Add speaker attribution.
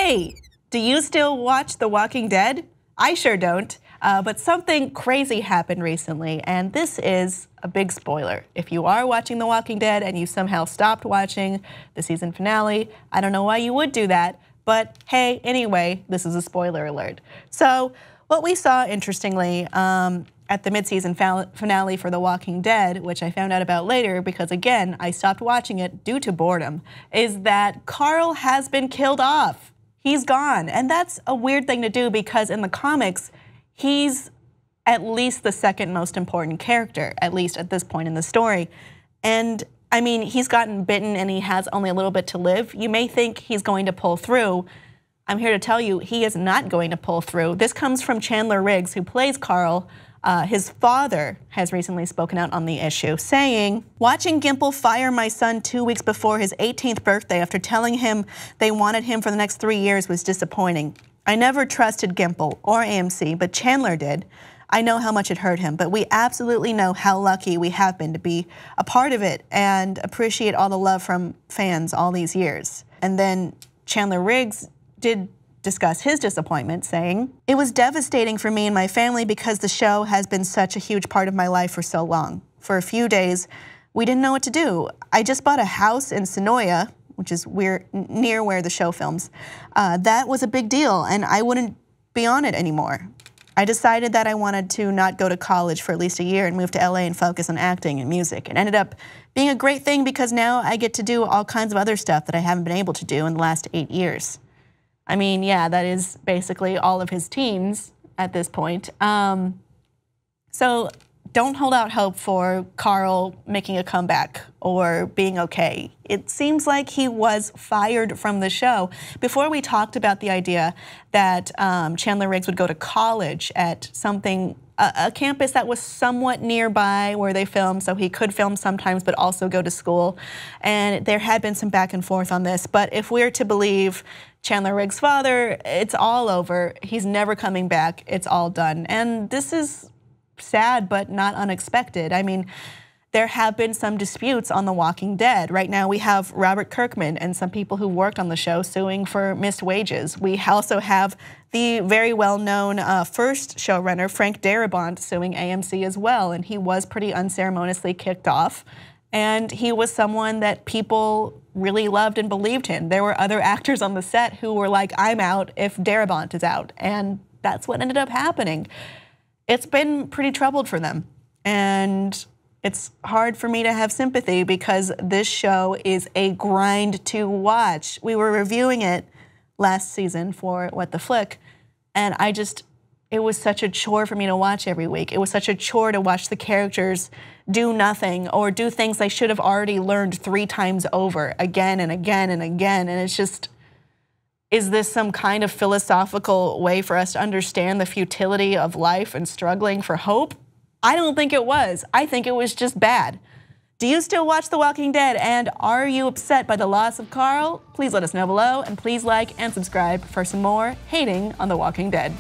Speaker 1: Hey, do you still watch The Walking Dead? I sure don't, but something crazy happened recently, and this is a big spoiler. If you are watching The Walking Dead and you somehow stopped watching the season finale, I don't know why you would do that, but hey, anyway, this is a spoiler alert. So what we saw, interestingly, at the mid-season finale for The Walking Dead, which I found out about later because, again, I stopped watching it due to boredom, is that Carl has been killed off. He's gone, and that's a weird thing to do because in the comics, he's at least the second most important character, at least at this point in the story. And I mean, he's gotten bitten and he has only a little bit to live. You may think he's going to pull through. I'm here to tell you he is not going to pull through. This comes from Chandler Riggs, who plays Carl. His father has recently spoken out on the issue, saying, "Watching Gimple fire my son 2 weeks before his 18th birthday after telling him they wanted him for the next 3 years was disappointing. I never trusted Gimple or AMC, but Chandler did. I know how much it hurt him, but we absolutely know how lucky we have been to be a part of it and appreciate all the love from fans all these years." And then Chandler Riggs did discuss his disappointment, saying, "It was devastating for me and my family because the show has been such a huge part of my life for so long. For a few days, we didn't know what to do. I just bought a house in Sonoya, which is near where the show films. That was a big deal, and I wouldn't be on it anymore. I decided that I wanted to not go to college for at least a year and move to LA and focus on acting and music. It ended up being a great thing because now I get to do all kinds of other stuff that I haven't been able to do in the last 8 years." I mean, yeah, that is basically all of his teens at this point. So don't hold out hope for Carl making a comeback or being okay. It seems like he was fired from the show. Before we talked about the idea that Chandler Riggs would go to college at a campus that was somewhat nearby where they filmed, so he could film sometimes but also go to school. And there had been some back and forth on this, but if we're to believe Chandler Riggs' father, it's all over. He's never coming back. It's all done. And this is sad but not unexpected. I mean, there have been some disputes on The Walking Dead. Right now we have Robert Kirkman and some people who worked on the show suing for missed wages. We also have the very well-known first showrunner, Frank Darabont, suing AMC as well, and he was pretty unceremoniously kicked off. And he was someone that people really loved and believed in. There were other actors on the set who were like, "I'm out if Darabont is out," and that's what ended up happening. It's been pretty troubled for them, and it's hard for me to have sympathy because this show is a grind to watch. We were reviewing it last season for What the Flick, and it was such a chore for me to watch every week. It was such a chore to watch the characters do nothing or do things they should have already learned 3 times over again and again and again. And it's just, is this some kind of philosophical way for us to understand the futility of life and struggling for hope? I don't think it was. I think it was just bad. Do you still watch The Walking Dead, and are you upset by the loss of Carl? Please let us know below, and please like and subscribe for some more hating on The Walking Dead.